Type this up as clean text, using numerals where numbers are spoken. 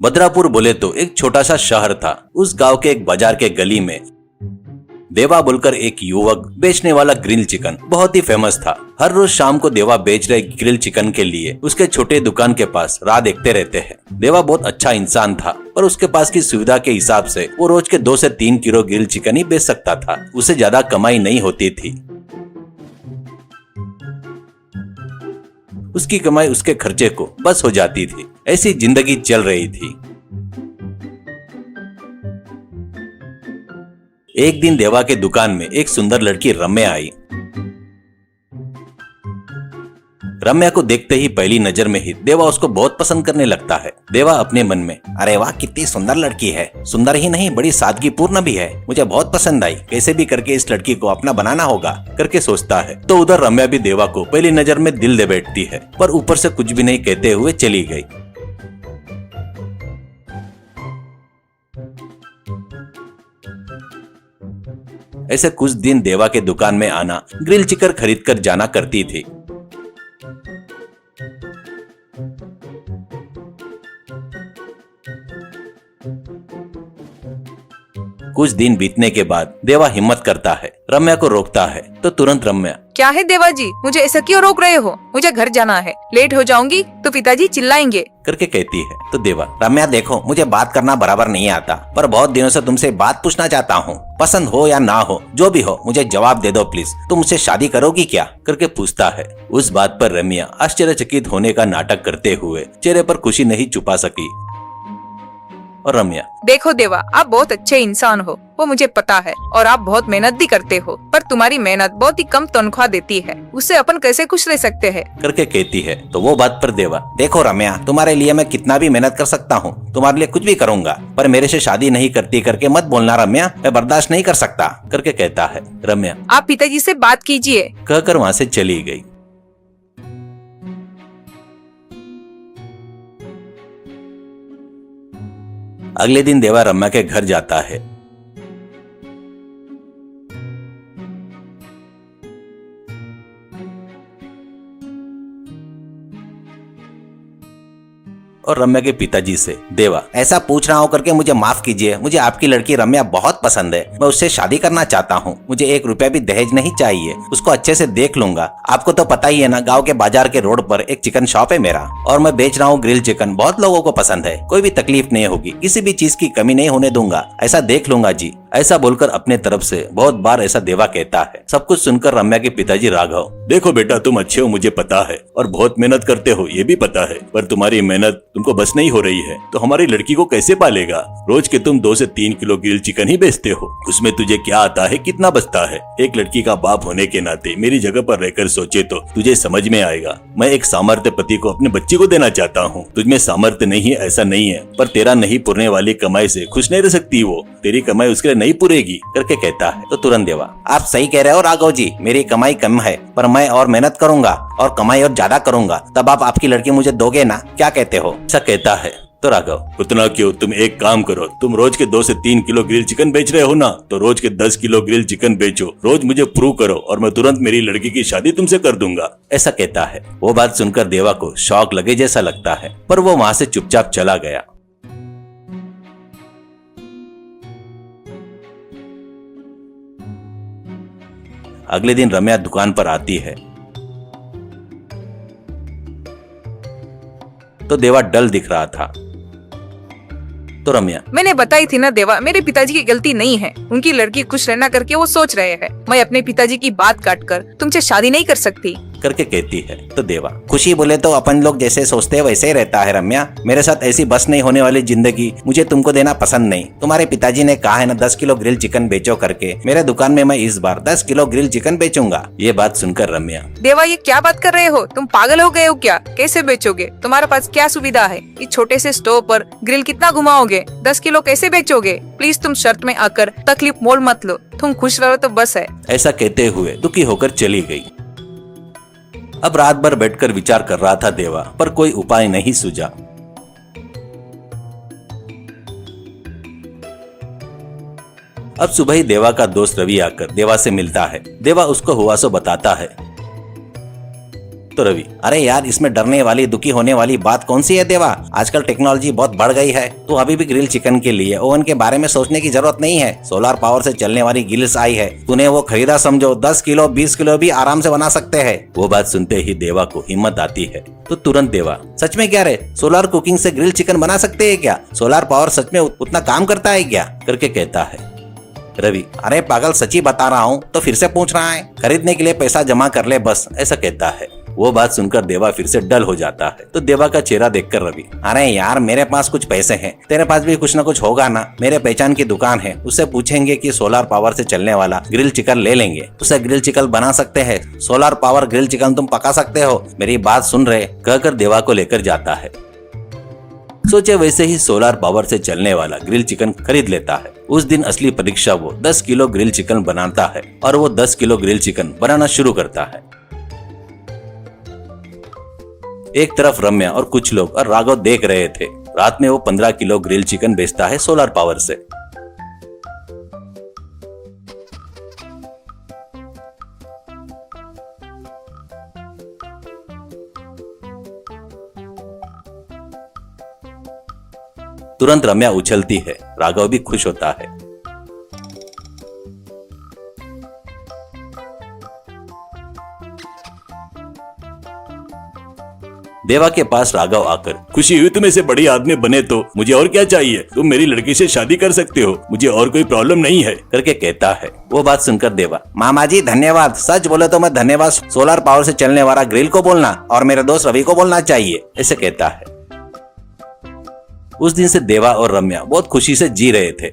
भद्रापुर बोले तो एक छोटा सा शहर था। उस गांव के एक बाजार के गली में देवा बोलकर एक युवक बेचने वाला ग्रिल चिकन बहुत ही फेमस था। हर रोज शाम को देवा बेच रहे ग्रिल चिकन के लिए उसके छोटे दुकान के पास राह देखते रहते हैं। देवा बहुत अच्छा इंसान था, पर उसके पास की सुविधा के हिसाब से वो रोज के 2 से 3 किलो ग्रिल चिकन ही बेच सकता था। उसे ज्यादा कमाई नहीं होती थी। उसकी कमाई उसके खर्चे को बस हो जाती थी। ऐसी जिंदगी चल रही थी। एक दिन देवा के दुकान में एक सुंदर लड़की रम्या आई। रम्या को देखते ही पहली नजर में ही देवा उसको बहुत पसंद करने लगता है। देवा अपने मन में, अरे वाह कितनी सुंदर लड़की है, सुंदर ही नहीं बड़ी सादगीपूर्ण भी है, मुझे बहुत पसंद आई, कैसे भी करके इस लड़की को अपना बनाना होगा करके सोचता है। तो उधर रम्या भी देवा को पहली नजर में दिल दे बैठती है, पर ऊपर से कुछ भी नहीं कहते हुए चली गई। ऐसे कुछ दिन देवा के दुकान में आना, ग्रिल चिकन खरीद कर जाना करती थी। कुछ दिन बीतने के बाद देवा हिम्मत करता है, रम्या को रोकता है। तो तुरंत रम्या, क्या है देवा जी, मुझे ऐसा क्यों रोक रहे हो? मुझे घर जाना है, लेट हो जाऊंगी तो पिताजी चिल्लाएंगे करके कहती है। तो देवा, रम्या देखो, मुझे बात करना बराबर नहीं आता, पर बहुत दिनों से तुमसे बात पूछना चाहता हूँ। पसंद हो या ना हो, जो भी हो, मुझे जवाब दे दो प्लीज। तुम मुझसे शादी करोगी क्या करके पूछता है। उस बात पर रम्या आश्चर्यचकित होने का नाटक करते हुए चेहरे पर खुशी नहीं छुपा सकी। और रम्या, देखो देवा, आप बहुत अच्छे इंसान हो, वो मुझे पता है, और आप बहुत मेहनत भी करते हो, पर तुम्हारी मेहनत बहुत ही कम तनख्वाह देती है, उससे अपन कैसे खुश रह सकते हैं करके कहती है। तो वो बात पर देवा, देखो रम्या, तुम्हारे लिए मैं कितना भी मेहनत कर सकता हूँ, तुम्हारे लिए कुछ भी करूँगा, पर मेरे से शादी नहीं करती करके मत बोलना रम्या, मैं बर्दाश्त नहीं कर सकता करके कहता है। रम्या, आप पिताजी से बात कीजिए कहकर वहाँ से चली गई। अगले दिन देवा रम्या के घर जाता है। और रम्या के पिताजी से, देवा, ऐसा पूछ रहा हूँ करके मुझे माफ कीजिए, मुझे आपकी लड़की रम्या बहुत पसंद है, मैं उससे शादी करना चाहता हूँ, मुझे 1 रुपया भी दहेज नहीं चाहिए, उसको अच्छे से देख लूंगा। आपको तो पता ही है ना, गांव के बाजार के रोड पर एक चिकन शॉप है मेरा, और मैं बेच रहा हूँ ग्रिल चिकन, बहुत लोगों को पसंद है, कोई भी तकलीफ नहीं होगी, किसी भी चीज की कमी नहीं होने दूंगा, ऐसा देख लूंगा जी। ऐसा बोलकर अपने तरफ से बहुत बार ऐसा देवा कहता है। सब कुछ सुनकर रम्या के पिताजी राघव, देखो बेटा, तुम अच्छे हो मुझे पता है, और बहुत मेहनत करते हो ये भी पता है, पर तुम्हारी मेहनत तुमको बस नहीं हो रही है तो हमारी लड़की को कैसे पालेगा? रोज के तुम 2 से 3 किलो ग्रिल चिकन ही बेचते हो, उसमें तुझे क्या आता है, कितना बचता है? एक लड़की का बाप होने के नाते मेरी जगह पर रहकर सोचे तो तुझे समझ में आएगा। मैं एक सामर्थ्य पति को अपने बच्ची को देना चाहता हूँ। तुझमें सामर्थ्य नहीं है ऐसा नहीं है, पर तेरा नहीं पुरने वाली कमाई से खुश नहीं रह सकती वो, तेरी कमाई उसके लिए नहीं पूरेगी करके कहता है। तो तुरंत देवा, आप सही कह रहे हो राघव जी, मेरी कमाई कम है, पर मैं और मेहनत करूंगा और कमाई और ज्यादा करूंगा, तब आप आपकी लड़की मुझे दोगे ना, क्या कहते हो? ऐसा कहता है। तो राघव, उतना क्यों, तुम एक काम करो, तुम रोज के 2 से 3 किलो ग्रिल चिकन बेच रहे हो ना, तो रोज के 10 किलो ग्रिल चिकन बेचो, रोज मुझे प्रूव करो और मैं तुरंत मेरी लड़की की शादी तुमसे कर दूंगा, ऐसा कहता है। वो बात सुनकर देवा को शौक लगे जैसा लगता है, पर वो वहाँ से चुपचाप चला गया। अगले दिन रम्या दुकान पर आती है तो देवा डल दिख रहा था। तो रम्या, मैंने बताई थी ना देवा, मेरे पिताजी की गलती नहीं है, उनकी लड़की खुश रहना करके वो सोच रहे हैं, मैं अपने पिताजी की बात काट कर तुमसे शादी नहीं कर सकती करके कहती है। तो देवा, खुशी बोले तो अपन लोग जैसे सोचते हैं वैसे ही रहता है रम्या, मेरे साथ ऐसी बस नहीं होने वाली जिंदगी मुझे तुमको देना पसंद नहीं। तुम्हारे पिताजी ने कहा है ना 10 किलो ग्रिल चिकन बेचो करके, मेरे दुकान में मैं इस बार 10 किलो ग्रिल चिकन बेचूंगा। ये बात सुनकर रम्या, देवा ये क्या बात कर रहे हो, तुम पागल हो गए हो क्या? कैसे बेचोगे? तुम्हारे पास क्या सुविधा है? इस छोटे से स्टोव पर ग्रिल कितना घुमाओगे? 10 किलो कैसे बेचोगे? प्लीज तुम शर्त में आकर तकलीफ मोल मत लो, तुम खुश रहो तो बस है। ऐसा कहते हुए दुखी होकर चली गई। अब रात भर बैठकर विचार कर रहा था देवा, पर कोई उपाय नहीं सूझा। अब सुबह ही देवा का दोस्त रवि आकर देवा से मिलता है। देवा उसको हुआ सो बताता है। तो रवि, अरे यार इसमें डरने वाली दुखी होने वाली बात कौन सी है देवा। आजकल टेक्नोलॉजी बहुत बढ़ गई है, तो अभी भी ग्रिल चिकन के लिए ओवन के बारे में सोचने की जरूरत नहीं है। सोलर पावर से चलने वाली ग्रिल्स आई है, तूने वो खरीदा समझो, 10 किलो 20 किलो भी आराम से बना सकते हैं। वो बात सुनते ही देवा को हिम्मत आती है। तो तुरंत देवा, सच में क्या रे, सोलर कुकिंग से ग्रिल चिकन बना सकते हैं क्या? सोलर पावर सच में उतना काम करता है क्या? करके कहता है। रवि, अरे पागल सच्ची बता रहा हूँ, तो फिर से पूछ रहा है? खरीदने के लिए पैसा जमा कर ले बस, ऐसा कहता है। वो बात सुनकर देवा फिर से डल हो जाता है। तो देवा का चेहरा देखकर रवि, अरे यार मेरे पास कुछ पैसे हैं, तेरे पास भी कुछ न कुछ होगा ना। मेरे पहचान की दुकान है, उससे पूछेंगे कि सोलर पावर से चलने वाला ग्रिल चिकन ले लेंगे, उससे ग्रिल चिकन बना सकते हैं। सोलर पावर ग्रिल चिकन तुम पका सकते हो, मेरी बात सुन रहे, कहकर देवा को लेकर जाता है। सोचे वैसे ही सोलर पावर से चलने वाला ग्रिल चिकन खरीद लेता है। उस दिन असली परीक्षा वो 10 किलो ग्रिल चिकन बनाता है और वो 10 किलो ग्रिल चिकन बनाना शुरू करता है। एक तरफ रम्या और कुछ लोग और राघव देख रहे थे। रात में वो 15 किलो ग्रिल चिकन बेचता है सोलर पावर से। तुरंत रम्या उछलती है, राघव भी खुश होता है। देवा के पास राघव आकर, खुशी हुई तुम ऐसे बड़ी आदमी बने तो मुझे और क्या चाहिए, तुम मेरी लड़की से शादी कर सकते हो, मुझे और कोई प्रॉब्लम नहीं है, करके कहता है। वो बात सुनकर देवा, मामा जी धन्यवाद, सच बोले तो मैं धन्यवाद सोलर पावर से चलने वाला ग्रिल को बोलना और मेरे दोस्त रवि को बोलना चाहिए, ऐसे कहता है। उस दिन से देवा और रम्या बहुत खुशी से जी रहे थे।